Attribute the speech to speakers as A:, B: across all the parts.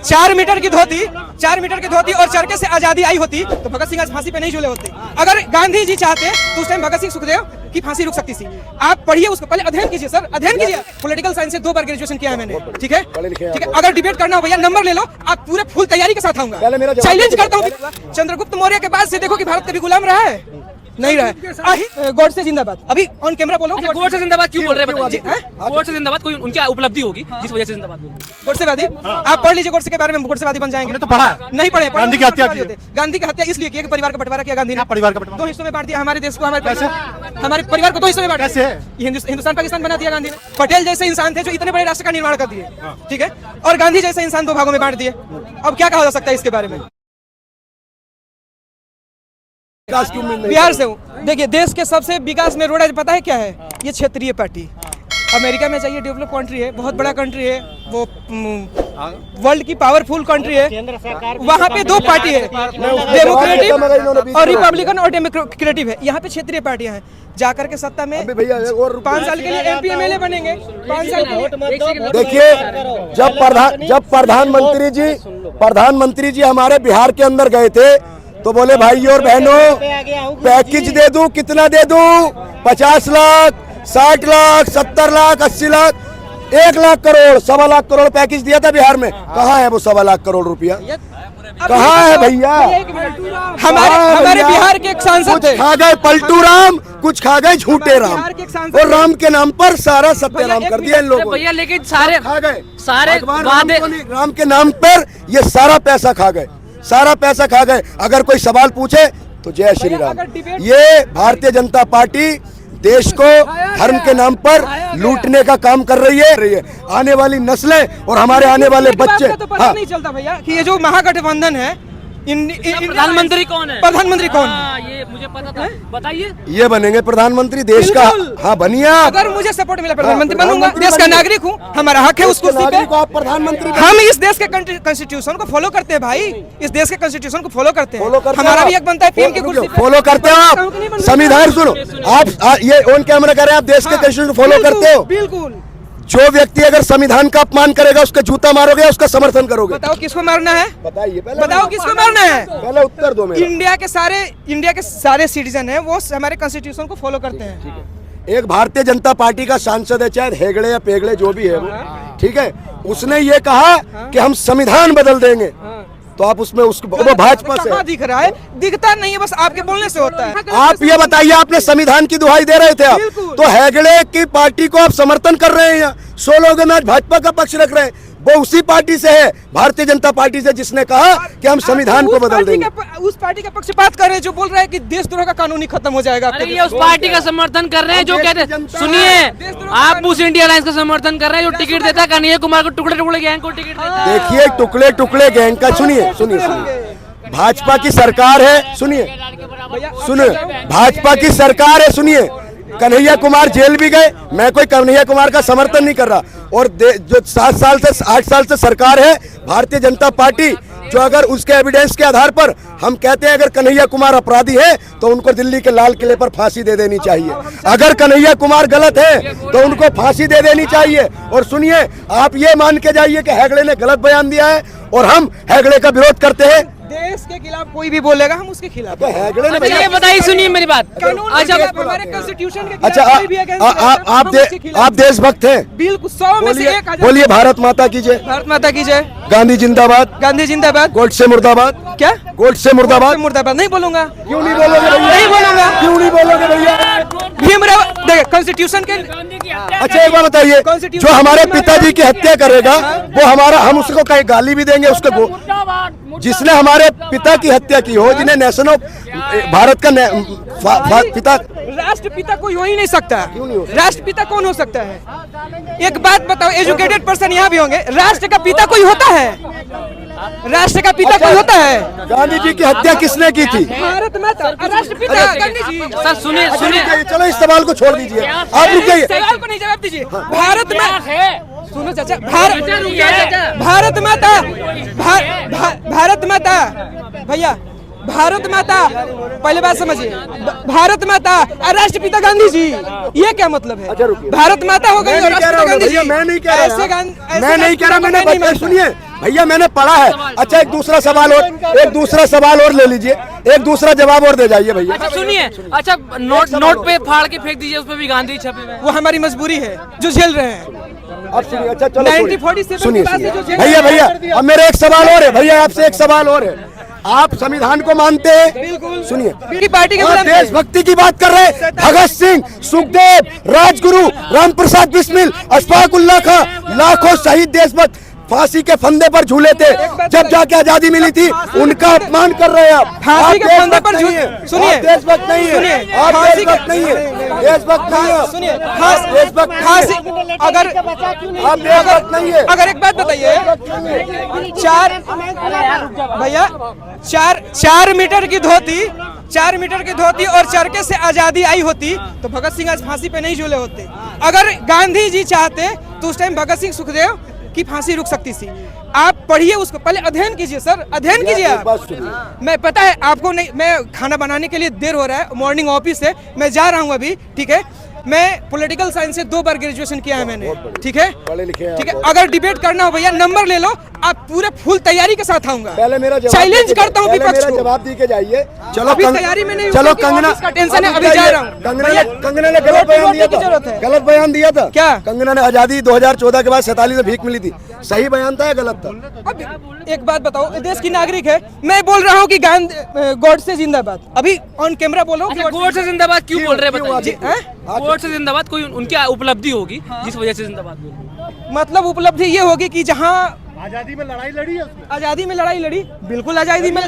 A: 4 metre की धोती और चरखे से आजादी आई होती तो भगत सिंह आज फांसी पे नहीं झूले होते। अगर गांधी जी चाहते तो उस टाइम भगत सिंह सुखदेव की फांसी रुक सकती थी। आप पढ़िए उसको, पहले अध्ययन कीजिए सर, अध्ययन कीजिए। पॉलिटिकल साइंस से 2 बार ग्रेजुएशन किया है मैंने, ठीक है। अगर डिबेट करना हो भैया नंबर ले लो, आप पूरे फुल तैयारी के साथ आऊंगा, चैलेंज करता हूँ। चंद्रगुप्त मौर्य के बाद से देखो कि भारत कभी गुलाम रहा है, नहीं रहा। गॉड से जिंदाबाद। अभी ऑन कैमरा बोलो,
B: गॉड से जिंदाबाद क्यों बोल रहे हैं? गॉड से जिंदाबाद कोई उनकी उपलब्धि होगी जिस वजह से जिंदाबाद बोल रहे हैं।
A: गोडसेवादी आप पढ़ लीजिए, गोडसे के बारे में गोडसेवादी बन जाएंगे।
C: तो पढ़ा
A: नहीं पढ़े।
C: गांधी की हत्या की।
A: गांधी की हत्या इसलिए की परिवार का बंटवारा किया गांधी ने।
C: परिवार का बंटवारा
A: 2 हिस्सों में बांट दिया हमारे देश को, हमारे परिवार को 2 हिस्सों में बांट दिया। हिंदुस्तान पाकिस्तान बना दिया गांधी ने। पटेल जैसे इंसान थे जो इतने बड़े राष्ट्र का निर्माण कर दिए, ठीक है, और गांधी जैसे इंसान 2 भागों में बांट दिए। अब क्या कहा जा सकता है इसके बारे में? बिहार से हूँ। देखिए देश के सबसे विकास में रोड पता है क्या है? ये क्षेत्रीय पार्टी। अमेरिका में चाहिए डेवलप कंट्री है, बहुत बड़ा कंट्री है, वो वर्ल्ड की पावरफुल कंट्री है। वहाँ पे 2 पार्टी है, डेमोक्रेटिक और रिपब्लिकन और डेमोक्रेटिव है। यहाँ पे क्षेत्रीय पार्टियां हैं। जाकर के सत्ता में 5 साल के लिए MP MLA बनेंगे, 5 साल के।
D: देखिए जब प्रधानमंत्री जी हमारे बिहार के अंदर गए थे तो बोले भाई और बहनों पैकेज दे दूं, कितना दे दूं? 50 लाख, 60 लाख, 70 लाख, 80 लाख, 1 लाख करोड़, 1.25 लाख करोड़ पैकेज दिया था बिहार में। कहाँ है वो 1.25 लाख करोड़ रुपया? कहाँ है भैया?
A: हमारे बिहार के एक सांसद थे,
D: खा गए पलटू राम, कुछ खा गए झूठे राम, और राम के नाम पर सारा सत्याराम कर दिया इन लोगों
B: भैया। लेकिन सारे
D: खा गए,
B: सारे
D: राम के नाम पर ये सारा पैसा खा गए, सारा पैसा खा गए। अगर कोई सवाल पूछे तो जय श्री राम। ये भारतीय जनता पार्टी देश को धर्म के नाम पर लूटने का काम कर रही है। आने वाली नस्लें और हमारे आने वाले बच्चे
A: तो पता नहीं चलता भैया कि ये जो महागठबंधन है,
B: प्रधानमंत्री कौन है?
A: प्रधानमंत्री कौन है?
B: ये मुझे पता था, बताइए।
D: ये बनेंगे प्रधानमंत्री देश का। हाँ बनिए।
A: अगर मुझे सपोर्ट मिला प्रधानमंत्री बनूंगा। देश का नागरिक हूँ, हमारा हक है उसको।
D: प्रधानमंत्री
A: हम इस देश के कॉन्स्टिट्यूशन को फॉलो करते हैं भाई, इस देश के कॉन्स्टिट्यूशन को फॉलो करते हैं। हमारा भी हक बनता है पीएम की कुर्सी
D: फॉलो करते हो आप। संविधान सुनो आप, ये ऑन कैमरा कर रहे हैं, आप देश के कॉन्स्टिट्यूशन फॉलो करते हो?
A: बिल्कुल।
D: जो व्यक्ति अगर संविधान का अपमान करेगा उसका जूता मारोगे, उसका समर्थन करोगे?
A: बताओ किसको मारना है?
D: बताइए,
A: बताओ किसको मारना है?
D: पहले उत्तर दो मेरा।
A: इंडिया के सारे सिटीजन हैं, वो हमारे कॉन्स्टिट्यूशन को फॉलो करते हैं।
D: एक भारतीय जनता पार्टी का सांसद है, चाहे हेगड़े या पेगड़े जो भी है वो, ठीक है, उसने ये कहा कि हम संविधान बदल देंगे। तो आप उसमें वो भाजपा से
A: दिख रहा है? दिखता नहीं है, बस आपके बोलने से होता है।
D: आप ये बताइए, आपने संविधान की दुहाई दे रहे थे आप, तो हेगड़े की पार्टी को आप समर्थन कर रहे हैं। 100 लोग आज भाजपा का पक्ष रख रहे हैं, वो उसी पार्टी से है, भारतीय जनता पार्टी से, जिसने कहा कि हम संविधान को बदल देंगे।
A: उस पार्टी का पक्षपात कर रहे हैं जो बोल रहे हैं कि देशद्रोह का कानून ही खत्म हो जाएगा।
B: ये उस पार्टी का समर्थन कर रहे हैं जो कहते हैं, सुनिए, आप उस इंडिया अलायंस का समर्थन कर रहे हैं जो टिकट देता है कन्हैया कुमार को, टुकड़े टुकड़े गैंग को टिकट देता है।
D: देखिए टुकड़े टुकड़े गैंग का, सुनिए, भाजपा की सरकार है, सुनिए, भाजपा की सरकार है, सुनिए। कन्हैया कुमार जेल भी गए, मैं कोई कन्हैया कुमार का समर्थन नहीं कर रहा। और जो 8 साल से सरकार है भारतीय जनता पार्टी, जो अगर उसके एविडेंस के आधार पर हम कहते हैं अगर कन्हैया कुमार अपराधी है तो उनको दिल्ली के लाल किले पर फांसी दे देनी चाहिए। अगर कन्हैया कुमार गलत है तो उनको फांसी दे देनी चाहिए। और सुनिए, आप ये मान के जाइए कि हेगड़े ने गलत बयान दिया है और हम हेगड़े का विरोध करते हैं।
A: देश के खिलाफ कोई भी बोलेगा हम उसके खिलाफ।
D: तो हेगड़े ने
B: ये बताइए, सुनिए मेरी बात।
A: अच्छा हमारे कॉन्स्टिट्यूशन के
D: अच्छा, आप देशभक्त हैं?
A: बिल्कुल, 100 में से 1।
D: बोलिए भारत माता की जय।
A: भारत माता की जय।
D: गांधी जिंदाबाद।
A: गांधी जिंदाबाद।
D: गोडसे मुर्दाबाद।
A: क्या?
D: गोडसे मुर्दाबाद।
A: मुर्दाबाद नहीं बोलूंगा।
D: क्यों नहीं बोलोगे?
A: नहीं बोलूंगा।
D: क्यों नहीं बोलोगे भैया?
A: भीमराव देखिए कॉन्स्टिट्यूशन के।
D: अच्छा एक बात बताइए, जो हमारे पिताजी की हत्या करेगा वो हम उसको कहीं गाली भी देंगे? उसको जिसने हमारे पिता की हत्या की हो, जिन्हें नेशन ऑफ भारत का पिता,
A: राष्ट्रपिता कोई हो ही नहीं सकता। राष्ट्रपिता कौन हो सकता है? एक बात बताओ, एजुकेटेड पर्सन यहाँ भी होंगे, राष्ट्र का पिता कोई होता है? राष्ट्र का पिता कोई होता है?
D: गांधी जी की हत्या किसने की थी?
A: भारत माता। राष्ट्रपिता गांधी जी।
B: सर सुनिए,
D: चलो इस सवाल को छोड़ दीजिए, आप रुक जाइए।
A: सवाल को नहीं जवाब दीजिए। भारत माता, सुनो चाचा, भारत माता, भारत माता भैया, भारत माता, पहले बात समझिए, भारत माता और राष्ट्रपिता गांधी जी, ये क्या मतलब है? भारत माता हो गई और राष्ट्रपिता गांधी जी।
D: मैं नहीं कह रहा, मैंने भैया मैंने पढ़ा है। अच्छा एक दूसरा सवाल और ले लीजिए, एक दूसरा जवाब और दे जाइए भैया।
B: अच्छा सुनिए, अच्छा नोट पे फाड़ के फेंक दीजिए, उसपे भी गांधी छपे हुए हैं।
A: वो हमारी मजबूरी है जो झेल रहे हैं।
D: अब सुनिए, अच्छा चलो
A: 1947
D: सुनिए
A: के बाद से जो झेल
D: भैया
A: रहे हैं।
D: भैया अब मेरा एक सवाल और है भैया, आपसे एक सवाल और है। आप संविधान को मानते हैं?
A: बिल्कुल।
D: सुनिए,
A: की पार्टी के
D: और
A: खिलाफ
D: देशभक्ति की बात कर रहे हैं। भगत सिंह, सुखदेव, राजगुरु, रामप्रसाद बिस्मिल, अशफाक उल्लाह खां, लाखों शहीद देशभक्त फांसी के फंदे पर झूले थे जब जाके आजादी मिली थी, उनका अपमान कर रहे हैं आप।
A: फांसी के फंदे पर
D: सुनिए, देशभक्त नहीं है, आप देशभक्त नहीं है, देशभक्त नहीं है,
A: सुनिए,
D: देशभक्त
A: फांसी अगर
D: आप देशभक्त नहीं है।
A: अगर एक बात बताइए, भैया 4 मीटर की धोती, 4 मीटर की धोती और चरखे से आजादी आई होती तो भगत सिंह आज फांसी पे नहीं झूले होते। अगर गांधी जी चाहते तो उस टाइम भगत सिंह, सुखदेव की फांसी रुक सकती थी। आप पढ़िए उसको, पहले अध्ययन कीजिए सर, अध्ययन कीजिए आप। मैं पता है आपको नहीं, मैं खाना बनाने के लिए देर हो रहा है, मॉर्निंग ऑफिस है, मैं जा रहा हूँ अभी, ठीक है। मैं पॉलिटिकल साइंस से 2 बार ग्रेजुएशन किया है मैंने, ठीक है,
D: पढ़े लिखे हैं
A: ठीक है। अगर डिबेट करना हो भैया नंबर ले लो, आप पूरे फुल तैयारी के साथ आऊंगा।
D: पहले मेरा
A: चैलेंज करता हूँ विपक्ष को।
D: जवाब दी के जाइए। चलो
A: अभी तैयारी में नहीं,
D: चलो कंगना
A: का टेंशन है, अभी जा रहा हूँ।
D: कंगना ने गलत बयान दिया था, गलत बयान दिया था
A: क्या?
D: कंगना ने आजादी 2014 के बाद 47 में भीख मिली थी, सही बयान था या गलत था?
A: अब एक बात बताओ, देश की नागरिक है, मैं बोल रहा हूँ कि गॉडसे जिंदाबाद, अभी ऑन कैमरा बोल रहा हूँ।
B: गॉडसे जिंदाबाद क्यों बोल रहे हैं बताइए?
A: हैं?
B: गॉडसे जिंदाबाद कोई उनकी उपलब्धि होगी जिस वजह से जिंदाबाद बोल रहे हैं।
A: मतलब उपलब्धि ये होगी कि जहाँ
C: आजादी में लड़ाई लड़ी है उसने।
A: आजादी में लड़ाई लड़ी, बिल्कुल आजादी में,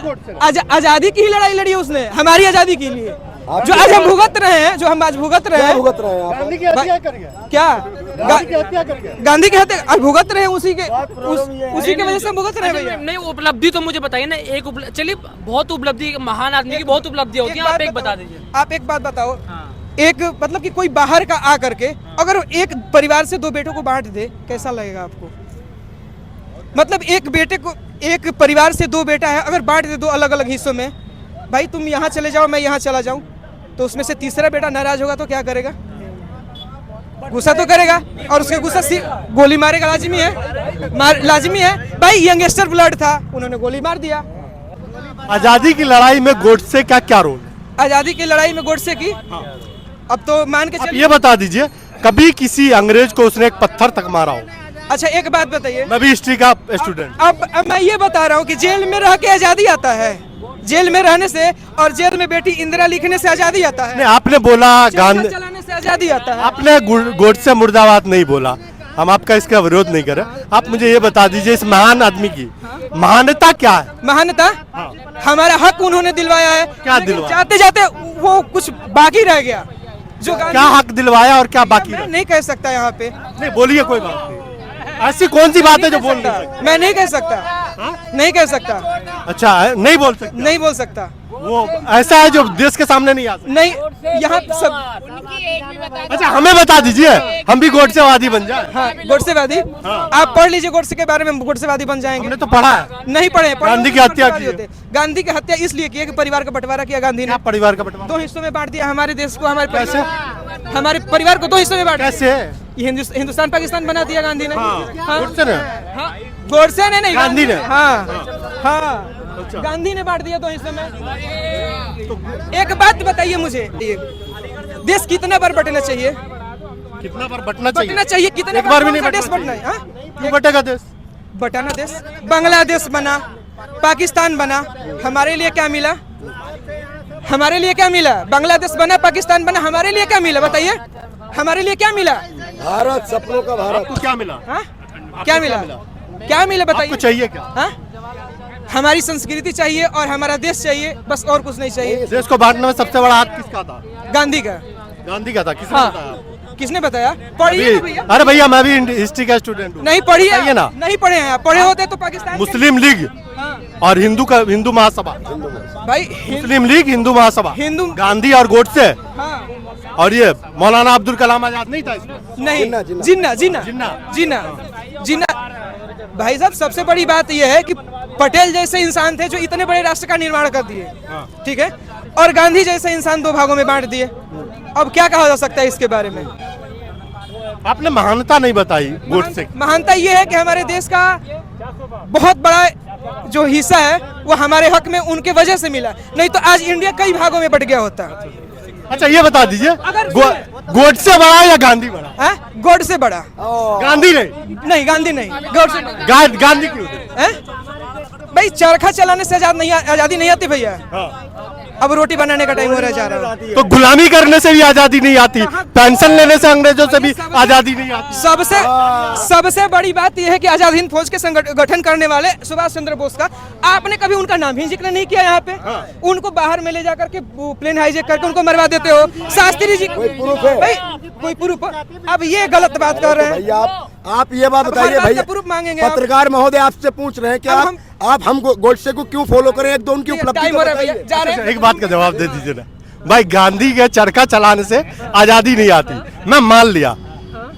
A: आजादी की ही लड़ाई लड़ी है उसने, हमारी आजादी के लिए, जो आज हम भुगत रहे हैं, जो हम आज भुगत रहे हैं।
D: भुगत रहे हैं आप?
C: गांधी की हत्या कर गया।
A: क्या
C: गांधी की हत्या कर गया।
A: गांधी की हत्या आज भुगत रहे हैं, उसी की वजह से हम भुगत रहे हैं भैया।
B: नहीं उपलब्धि तो मुझे बताइए ना, एक चलिए बहुत उपलब्धि, महान आदमी की बहुत उपलब्धियां होती हैं, आप एक बता दीजिए।
A: आप एक बात बताओ, एक मतलब कि कोई बाहर का आ करके अगर एक परिवार से 2 बेटों को बांट दे, कैसा लगेगा आपको? मतलब एक बेटे को, एक परिवार से 2 बेटा है, अगर बांट दे 2 अलग अलग हिस्सों में, भाई तुम यहाँ चले जाओ मैं यहाँ चला जाऊँ, तो उसमें से तीसरा बेटा नाराज होगा तो क्या करेगा? गुस्सा तो करेगा, और उसके गुस्सा गोली मारेगा, लाजमी है, लाजमी है। भाई यंगस्टर ब्लड था, उन्होंने गोली मार दिया।
C: आजादी की लड़ाई में गोडसे का क्या रोल है?
A: आजादी की लड़ाई में गोडसे की, अब तो मान के
C: आप
A: चलिए।
C: ये बता दीजिए, कभी किसी अंग्रेज को उसने एक पत्थर तक मारा हो?
A: अच्छा एक बात बताइए,
C: मैं भी हिस्ट्री का स्टूडेंट।
A: अब मैं ये बता रहा हूँ कि जेल में रह के आजादी आता है, जेल में रहने से और जेल में बेटी इंदिरा लिखने से आजादी आता है,
C: नहीं, आपने बोला गांधी,
A: चलाने से आजादी आता है।
C: आपने गोडसे मुर्दाबाद नहीं बोला, हम आपका इसका विरोध नहीं कर रहे। आप मुझे ये बता दीजिए, इस महान आदमी की महानता क्या है?
A: महानता, हमारा हक उन्होंने दिलवाया है।
C: क्या
A: लेकिन
C: दिलवाया?
A: जाते जाते वो कुछ बाकी रह गया, जो
C: क्या हक दिलवाया और क्या बाकी
A: मैं
C: रहा?
A: नहीं कह सकता यहाँ पे,
C: नहीं बोलिए, कोई बात नहीं। ऐसी कौन सी बात है जो बोल नहीं सकते?
A: मैं नहीं कह सकता, नहीं कह सकता,
C: अच्छा है, नहीं बोल सकते?
A: नहीं बोल सकता,
C: वो ऐसा है जो देश के सामने नहीं आ सकता।
A: नहीं यहाँ सब।
C: अच्छा हमें बता दीजिए, हम भी गोडसेवादी बन जाए।
A: हाँ गोडसेवादी, आप पढ़ लीजिए गोडसे के बारे में, गोडसेवादी बन जाएंगे।
C: हमने तो पढ़ा है।
A: नहीं पढ़े,
C: गांधी की हत्या की है।
A: गांधी की हत्या इसलिए की है कि परिवार का बंटवारा किया गांधी ने,
C: क्या परिवार का बंटवारा?
A: 2 हिस्सों में बांट दिया हमारे देश को, हमारे
C: कैसे?
A: हमारे परिवार को 2 हिस्सों में बांट दिया।
C: कैसे?
A: ये हिंदुस्तान पाकिस्तान बना दिया गांधी ने। हाँ।
C: गोडसे ने?
A: हाँ, गोडसे ने नहीं,
C: गांधी ने?
A: हाँ हाँ गांधी ने बांट दिया 2 हिस्सों में। एक बात बताइए मुझे, देश कितना बार बटना चाहिए?
C: कितना बार बटना चाहिए?
A: बटना चाहिए कितने
C: एक बार भी नहीं
A: देश
C: बटना
A: बटना है? हाँ?
C: क्यों बटेगा देश?
A: बटाना देश, बांग्लादेश बना, पाकिस्तान बना, हमारे लिए क्या मिला? हमारे लिए क्या मिला? बांग्लादेश बना, पाकिस्तान बना, हमारे लिए क्या मिला बताइए? हमारे लिए क्या मिला?
D: भारत, सपनों का भारत।
C: आपको क्या मिला?
A: हाँ? क्या मिला? क्या मिला बताइए?
C: आपको चाहिए क्या?
A: हाँ? हमारी संस्कृति चाहिए और हमारा देश चाहिए, बस और कुछ नहीं चाहिए।
C: देश को बांटने में सबसे बड़ा हाथ किसका था?
A: गांधी का।
C: गांधी का था। किसने
A: हाँ।
C: बताया?
A: किसने बताया? पढ़िए ना भैया।
C: अरे भैया मैं भी हिस्ट्री का स्टूडेंट हूँ।
A: नहीं पढ़िए
C: बताइए ना।
A: नहीं पढ़े हैं आप, पढ़े होते तो पाकिस्तान
C: मुस्लिम लीग और हिंदू महासभा,
A: भाई
C: मुस्लिम लीग, हिंदू महासभा,
A: हिंदू,
C: गांधी और गोडसे,
A: हाँ
C: और ये मौलाना अब्दुल कलाम आजाद नहीं था इसमें?
A: नहीं,
D: जिन्ना,
A: जिन्ना जिन्ना
C: जिन्ना।
A: जिन्ना जिन्ना। भाई साहब सबसे बड़ी बात यह है कि पटेल जैसे इंसान थे जो इतने बड़े राष्ट्र का निर्माण कर दिए, ठीक है, और गांधी जैसे इंसान 2 भागों में बांट दिए। अब क्या कहा जा सकता है इसके बारे में?
C: आपने महानता नहीं बताई गोडसे की।
A: महानता ये है कि हमारे देश का बहुत बड़ा जो हिस्सा है वो हमारे हक में उनके वजह से मिला, नहीं तो आज इंडिया कई भागों में बट गया होता।
C: अच्छा ये बता दीजिए,
A: अगर-
C: गोडसे बड़ा या गांधी बड़ा?
A: हैं? गॉड से बड़ा
C: गांधी नहीं,
A: गांधी नहीं, गॉड से बड़ा।
C: गांधी क्यों नहीं?
A: हैं? भाई चरखा चलाने से आजादी नहीं आती भैया। अब रोटी बनाने का टाइम हो रहा जा रहा है।
C: तो गुलामी करने से भी आजादी नहीं आती, पेंशन लेने से अंग्रेजों से भी आजादी नहीं आती।
A: सबसे बड़ी बात यह है कि आजाद हिंद फौज के गठन करने वाले सुभाष चंद्र बोस का आपने कभी उनका नाम ही जिक्र नहीं किया यहाँ पे। उनको बाहर में ले जाकर के प्लेन हाईजैक करके उनको मरवा देते हो। शास्त्री जी
D: कोई प्रूफ है?
A: भाई कोई प्रूफ? अब ये गलत बात कर रहे हैं
D: भैया आप ये बात
A: अब
D: बताइए
A: हर बात
D: भैया,
A: का प्रूफ मांगेंगे आप।
D: पत्रकार महोदय आपसे पूछ रहे हैं कि
A: अब
D: आप हम गोडसे को क्यों फॉलो करें, एक दो उनकी उपलब्धि
A: टाइम
D: तो
A: हो रहा है भैया,
D: बताइए।
A: जा रहे हैं।
C: एक बात का जवाब दे दीजिए ना भाई, गांधी के चरखा चलाने से आजादी नहीं आती, मैं मान लिया,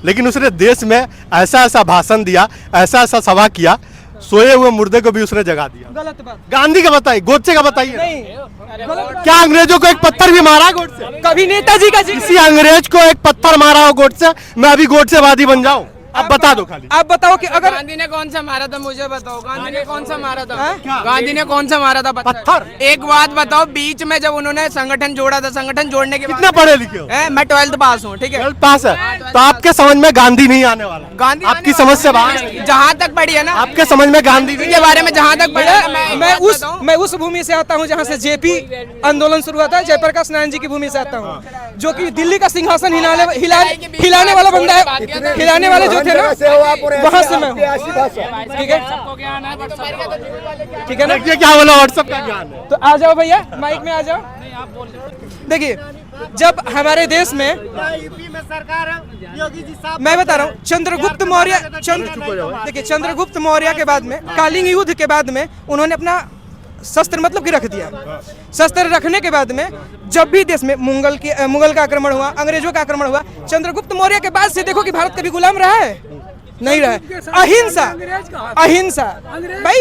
C: लेकिन उसने देश में ऐसा ऐसा भाषण दिया, ऐसा ऐसा सभा किया, सोए हुए मुर्दे को भी उसने जगा दिया।
A: गलत बात
C: गांधी का बताइए, गोडसे का बताइए।
A: नहीं, गलत बात।
C: क्या अंग्रेजों को एक पत्थर भी मारा गोडसे?
A: कभी नेताजी का जिक्र
C: किसी अंग्रेज को एक पत्थर मारा हो गोडसे, मैं अभी गोडसेवादी बन जाऊं? अब बता दो खाली।
A: आप बताओ कि अगर
E: गांधी ने कौन सा मारा था, मुझे बताओ। गांधी ने कौन सा मारा था?
A: हाँ?
E: गांधी ने कौन सा मारा था
C: पत्थर।
E: एक बात बताओ, बीच में जब उन्होंने संगठन जोड़ा था, संगठन जोड़ने के
C: कितना पढ़े लिखे हो?
E: मैं 12th पास हूँ, ठीक है।
C: 12th पास है, तो आपके समझ में गांधी नहीं आने वाला।
E: गांधी
C: आपकी समझ से बाहर है।
E: जहाँ तक पढ़ी है ना
C: आपके समझ में गांधी नहीं
E: के बारे में, जहाँ तक पढ़ा है,
A: मैं उस भूमि से आता हूँ जहाँ से जेपी आंदोलन शुरू हुआ था, जयप्रकाश नारायण जी की भूमि से आता हूँ, जो कि दिल्ली का सिंहासन हिलाने वाला बंदा है। हिलाने वाले जो थे ना वहाँ से मैं हूँ। ठीक है, ठीक है ना।
C: देखिए क्या बोला, व्हाट्सएप का ज्ञान है।
A: तो आ जाओ भैया, माइक में आ जाओ। देखिए जब हमारे देश में मैं बता रहा हूँ चंद्रगुप्त मौर्य देखिए चंद्रगुप्त मौर्य के बाद में, कालिंग युद्ध के बाद में उन्होंने अपना शस्त्र मतलब कि रख दिया। शस्त्र रखने के बाद में जब भी देश में मुगल का आक्रमण हुआ, अंग्रेजों का आक्रमण हुआ, चंद्रगुप्त मौर्य के बाद से देखो कि भारत कभी गुलाम रहा है? नहीं रहा है। अहिंसा, अहिंसा भाई,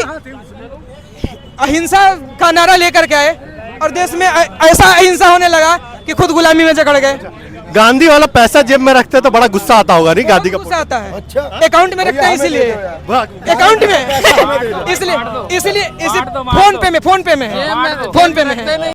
A: अहिंसा का नारा लेकर के आए और देश में ऐसा अहिंसा होने लगा कि खुद गुलामी में जकड़ गए।
C: गांधी वाला पैसा जेब में रखते तो बड़ा गुस्सा आता होगा नहीं गांधी का?
A: गुस्सा आता है।
D: अच्छा।
A: अकाउंट में रखते हैं इसीलिए, अकाउंट में इसलिए फोन पे में है, फोन पे में है।